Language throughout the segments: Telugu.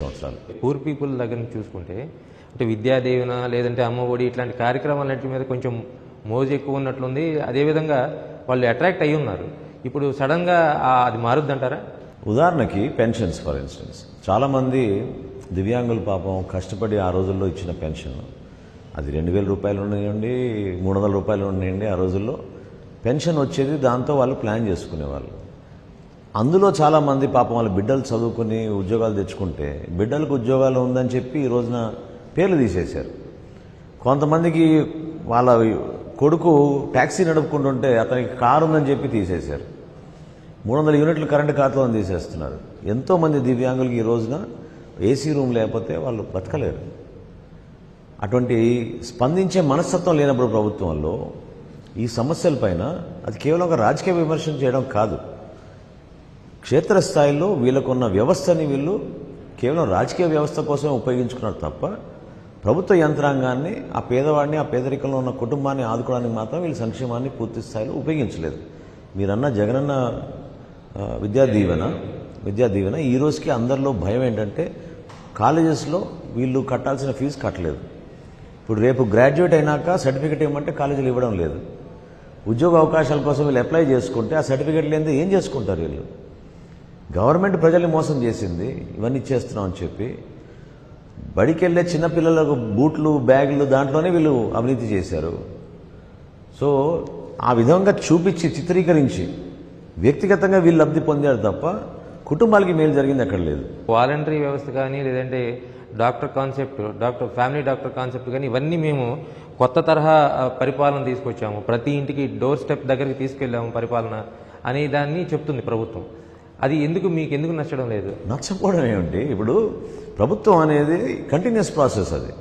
సంవత్సరాలు పూర్ పీపుల్ దగ్గర నుంచి చూసుకుంటే అంటే విద్యా దీవెన లేదంటే అమ్మ ఒడి ఇట్లాంటి కార్యక్రమాలన్నిటి మీద కొంచెం మోజు ఎక్కువ ఉన్నట్లుంది. అదేవిధంగా వాళ్ళు అట్రాక్ట్ అయ్యి ఉన్నారు. ఇప్పుడు సడన్గా అది మారుద్దంటారా? ఉదాహరణకి పెన్షన్స్ ఫర్ ఇన్స్టెన్స్, చాలామంది దివ్యాంగులు పాపం కష్టపడి ఆ రోజుల్లో ఇచ్చిన పెన్షన్ అది 2000 రూపాయలు ఉన్నాయండి, 300 రూపాయలు ఉన్నాయండి. ఆ రోజుల్లో పెన్షన్ వచ్చేది, దాంతో వాళ్ళు ప్లాన్ చేసుకునేవాళ్ళు. అందులో చాలామంది పాపం వాళ్ళ బిడ్డలు చదువుకుని ఉద్యోగాలు తెచ్చుకుంటే బిడ్డలకు ఉద్యోగాలు ఉందని చెప్పి ఈ రోజున పేర్లు తీసేశారు. కొంతమందికి వాళ్ళ కొడుకు ట్యాక్సీ నడుపుకుంటుంటే అతనికి కారు ఉందని చెప్పి తీసేశారు. 300 యూనిట్లు కరెంటు ఖాతాలో తీసేస్తున్నారు. ఎంతోమంది దివ్యాంగులకి ఈ రోజున ఏసీ రూమ్ లేకపోతే వాళ్ళు బతకలేరు. అటువంటి స్పందించే మనస్తత్వం లేనప్పుడు ప్రభుత్వంలో ఈ సమస్యలపైన అది కేవలం ఒక రాజకీయ విమర్శన చేయడం కాదు, క్షేత్రస్థాయిలో వీళ్ళకున్న వ్యవస్థని వీళ్ళు కేవలం రాజకీయ వ్యవస్థ కోసం ఉపయోగించుకున్నారు తప్ప ప్రభుత్వ యంత్రాంగాన్ని, ఆ పేదవాడిని, ఆ పేదరికంలో ఉన్న కుటుంబాన్ని ఆదుకోవడానికి మాత్రం వీళ్ళు సంక్షేమాన్ని పూర్తి స్థాయిలో ఉపయోగించలేదు. మీరన్న జగనన్న విద్యా దీవెన ఈ రోజుకి అందరిలో భయం ఏంటంటే కాలేజెస్లో వీళ్ళు కట్టాల్సిన ఫీజు కట్టలేదు. ఇప్పుడు రేపు గ్రాడ్యుయేట్ అయినాక సర్టిఫికెట్ ఇవ్వమంటే కాలేజీలు ఇవ్వడం లేదు. ఉద్యోగ అవకాశాల కోసం వీళ్ళు అప్లై చేసుకుంటే ఆ సర్టిఫికెట్ లేనిదే ఏం చేసుకుంటారు వీళ్ళు? గవర్నమెంట్ ప్రజల్ని మోసం చేసింది ఇవన్నీ చేస్తున్నాం అని చెప్పి. బడికి వెళ్ళే చిన్నపిల్లలకు బూట్లు, బ్యాగులు దాంట్లోనే వీళ్ళు అవినీతి చేశారు. సో ఆ విధంగా చూపించి, చిత్రీకరించి వ్యక్తిగతంగా వీళ్ళు లబ్ధి పొందారు తప్ప కుటుంబాలకి మేలు జరిగింది ఎక్కడ లేదు. వాలంటరీ వ్యవస్థ కానీ లేదంటే ఫ్యామిలీ డాక్టర్ కాన్సెప్ట్ కానీ ఇవన్నీ మేము కొత్త తరహా పరిపాలన తీసుకొచ్చాము, ప్రతి ఇంటికి డోర్ స్టెప్ దగ్గరికి తీసుకెళ్ళాము పరిపాలన అని దాన్ని చెప్తుంది ప్రభుత్వం. అది మీకు ఎందుకు నచ్చడం లేదు? నచ్చకపోవడం ఏమిటి? ఇప్పుడు ప్రభుత్వం అనేది కంటిన్యూస్ ప్రాసెస్. అది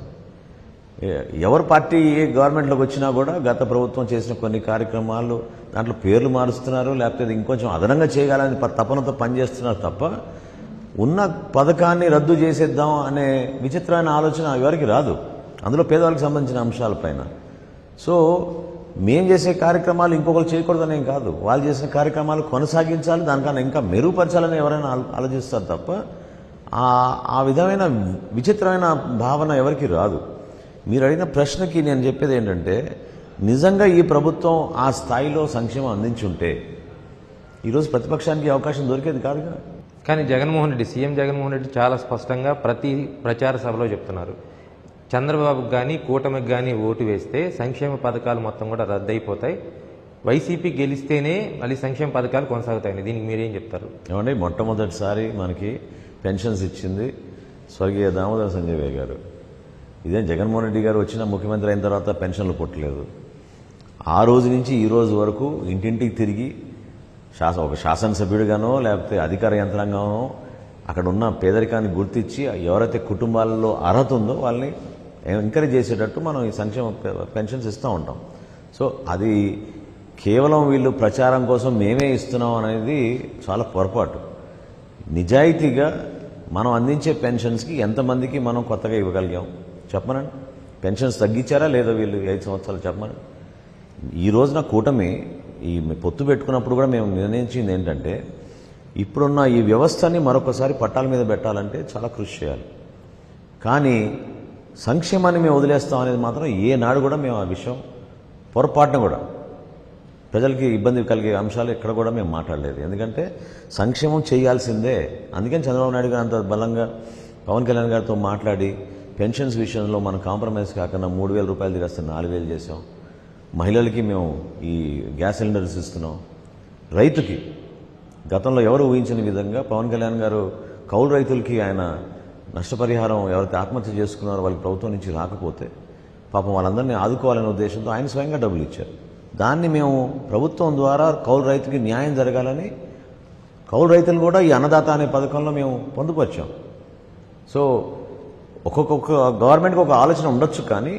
ఎవరి పార్టీ ఏ గవర్నమెంట్లోకి వచ్చినా కూడా గత ప్రభుత్వం చేసిన కొన్ని కార్యక్రమాలు దాంట్లో పేర్లు మారుస్తున్నారు, లేకపోతే ఇంకొంచెం అదనంగా చేయగలని తపనతో పనిచేస్తున్నారు తప్ప ఉన్న పథకాన్ని రద్దు చేసేద్దాం అనే విచిత్రమైన ఆలోచన ఎవరికి రాదు, అందులో పేదవాళ్ళకి సంబంధించిన అంశాలపైన. సో మేం చేసే కార్యక్రమాలు ఇంకొకరు చేయకూడదనేం కాదు, వాళ్ళు చేసిన కార్యక్రమాలు కొనసాగించాలి, దానికన్నా ఇంకా మెరుగుపరచాలని ఎవరైనా ఆలోచిస్తారు తప్ప ఆ విధమైన విచిత్రమైన భావన ఎవరికి రాదు. మీరు అడిగిన ప్రశ్నకి నేను చెప్పేది ఏంటంటే, నిజంగా ఈ ప్రభుత్వం ఆ స్థాయిలో సంక్షేమం అందించుంటే ఈరోజు ప్రతిపక్షానికి అవకాశం దొరికేది కాదుగా. కానీ సీఎం జగన్మోహన్ రెడ్డి చాలా స్పష్టంగా ప్రతి ప్రచార సభలో చెప్తున్నారు, చంద్రబాబుకి కానీ కూటమికి కానీ ఓటు వేస్తే సంక్షేమ పథకాలు మొత్తం కూడా రద్దయిపోతాయి, వైసీపీ గెలిస్తేనే మళ్ళీ సంక్షేమ పథకాలు కొనసాగుతాయని. దీనికి మీరేం చెప్తారు? ఏమండి, మొట్టమొదటిసారి మనకి పెన్షన్స్ ఇచ్చింది స్వర్గీయ దామోదర సంజయ్ గారు. ఇదేం జగన్మోహన్ రెడ్డి గారు వచ్చిన ముఖ్యమంత్రి అయిన తర్వాత పెన్షన్లు పుట్టలేదు. ఆ రోజు నుంచి ఈ రోజు వరకు ఇంటింటికి తిరిగి ఒక శాసనసభ్యుడిగానో లేకపోతే అధికార యంత్రాంగమో అక్కడ ఉన్న పేదరికాన్ని గుర్తించి ఎవరైతే కుటుంబాలలో అర్హత ఉందో వాళ్ళని ఎంకరేజ్ చేసేటట్టు మనం ఈ సంక్షేమ పెన్షన్స్ ఇస్తూ ఉంటాం. సో అది కేవలం వీళ్ళు ప్రచారం కోసం మేమే ఇస్తున్నాం అనేది చాలా పొరపాటు. నిజాయితీగా మనం అందించే పెన్షన్స్కి ఎంతమందికి మనం కొత్తగా ఇవ్వగలిగాం చెప్పమనండి. పెన్షన్స్ తగ్గించారా లేదా వీళ్ళు 5 సంవత్సరాలు చెప్పమనండి. ఈ రోజున కూటమి ఈ పొత్తు పెట్టుకున్నప్పుడు కూడా మేము నిర్ణయించింది ఏంటంటే, ఇప్పుడున్న ఈ వ్యవస్థని మరొకసారి పట్టాల మీద పెట్టాలంటే చాలా కృషి చేయాలి. కానీ సంక్షేమాన్ని మేము వదిలేస్తాం అనేది మాత్రం ఏనాడు కూడా మేము ఆ విషయం పొరపాటున కూడా ప్రజలకి ఇబ్బంది కలిగే అంశాలు ఎక్కడ కూడా మేము మాట్లాడలేదు. ఎందుకంటే సంక్షేమం చేయాల్సిందే. అందుకని చంద్రబాబు నాయుడు గారు అంత బలంగా పవన్ కళ్యాణ్ గారితో మాట్లాడి పెన్షన్స్ విషయంలో మనం కాంప్రమైజ్ కాకుండా 3000 రూపాయలు దిగేస్తే 4000 చేసాం. మహిళలకి మేము ఈ గ్యాస్ సిలిండర్స్ ఇస్తున్నాం. రైతుకి గతంలో ఎవరు ఊహించని విధంగా పవన్ కళ్యాణ్ గారు కౌలు రైతులకి ఆయన నష్టపరిహారం ఎవరైతే ఆత్మహత్య చేసుకున్నారో వాళ్ళకి ప్రభుత్వం నుంచి రాకపోతే పాపం వాళ్ళందరినీ ఆదుకోవాలనే ఉద్దేశంతో ఆయన స్వయంగా డబ్బులు ఇచ్చారు. దాన్ని మేము ప్రభుత్వం ద్వారా కౌలు రైతుకి న్యాయం జరగాలని కౌలు రైతులు కూడా ఈ అన్నదాత అనే పథకంలో మేము పొందుపరిచాం. సో ఒక్కొక్క గవర్నమెంట్కి ఒక ఆలోచన ఉండొచ్చు, కానీ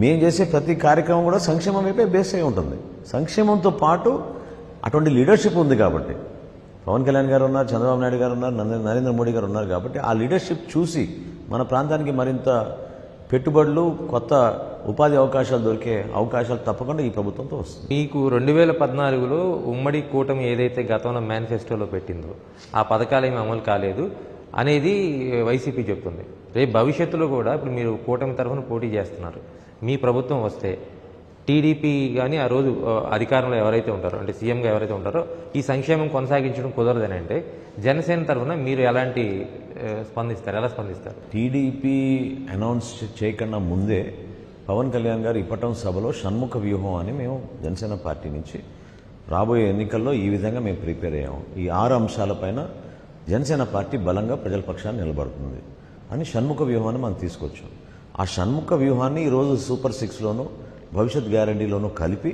మేము చేసే ప్రతి కార్యక్రమం కూడా సంక్షేమం వైపే బేస్ అయి ఉంటుంది. సంక్షేమంతో పాటు అటువంటి లీడర్షిప్ ఉంది కాబట్టి పవన్ కళ్యాణ్ గారు ఉన్నారు, చంద్రబాబు నాయుడు గారు ఉన్నారు, నరేంద్ర మోడీ గారు ఉన్నారు కాబట్టి ఆ లీడర్షిప్ చూసి మన ప్రాంతానికి మరింత పెట్టుబడులు, కొత్త ఉపాధి అవకాశాలు దొరికే అవకాశాలు తప్పకుండా ఈ ప్రభుత్వంతో వస్తుంది. మీకు 2014లో ఉమ్మడి కూటమి ఏదైతే గతంలో మేనిఫెస్టోలో పెట్టిందో ఆ పథకాలు ఏమీ అమలు కాలేదు. అనేది వైసీపీ చెప్తుంది. రేపు భవిష్యత్తులో కూడా ఇప్పుడు మీరు కూటమి తరఫున పోటీ చేస్తున్నారు, మీ ప్రభుత్వం వస్తే టీడీపీ కానీ ఆ రోజు అధికారంలో ఎవరైతే ఉంటారో, అంటే సీఎంగా ఎవరైతే ఉంటారో, ఈ సంక్షేమం కొనసాగించడం కుదరదని అంటే జనసేన తరఫున మీరు ఎలా స్పందిస్తారు? టీడీపీ అనౌన్స్ చేయకుండా ముందే పవన్ కళ్యాణ్ గారు ఇప్పటం సభలో షణ్ముఖ వ్యూహం అని మేము జనసేన పార్టీ నుంచి రాబోయే ఎన్నికల్లో ఈ విధంగా మేము ప్రిపేర్ అయ్యాము. ఈ 6 అంశాలపైన జనసేన పార్టీ బలంగా ప్రజల పక్షాన్ని నిలబడుతుంది అని షణ్ముఖ వ్యూహాన్ని మనం తీసుకొచ్చాం. ఆ షణ్ముఖ వ్యూహాన్ని ఈరోజు సూపర్ 6లోనూ భవిష్యత్ గ్యారంటీలోనూ కలిపి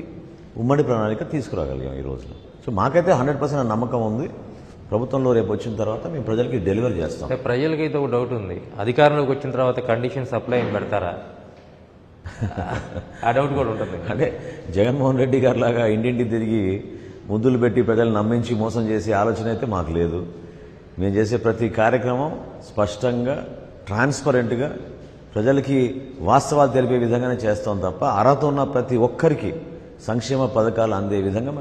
ఉమ్మడి ప్రణాళిక తీసుకురాగలిగాం ఈ రోజున. సో మాకైతే 100% నమ్మకం ఉంది. ప్రభుత్వంలో రేపు వచ్చిన తర్వాత మేము ప్రజలకి డెలివరీ చేస్తాం. ప్రజలకైతే ఒక డౌట్ ఉంది, అధికారంలోకి వచ్చిన తర్వాత కండిషన్ సప్లై ఏం పెడతారా? ఆ డౌట్ కూడా ఉంటుంది. అంటే జగన్మోహన్ రెడ్డి గారి లాగా ఇంటింటి తిరిగి ముద్దులు పెట్టి ప్రజలు నమ్మించి మోసం చేసే ఆలోచన అయితే మాకు లేదు. మేము చేసే ప్రతి కార్యక్రమం స్పష్టంగా, ట్రాన్స్పరెంట్గా ప్రజలకి వాస్తవాలు తెలిపే విధంగానే చేస్తాం తప్ప అర్హత ఉన్న ప్రతి ఒక్కరికి సంక్షేమ పథకాలు అందే విధంగా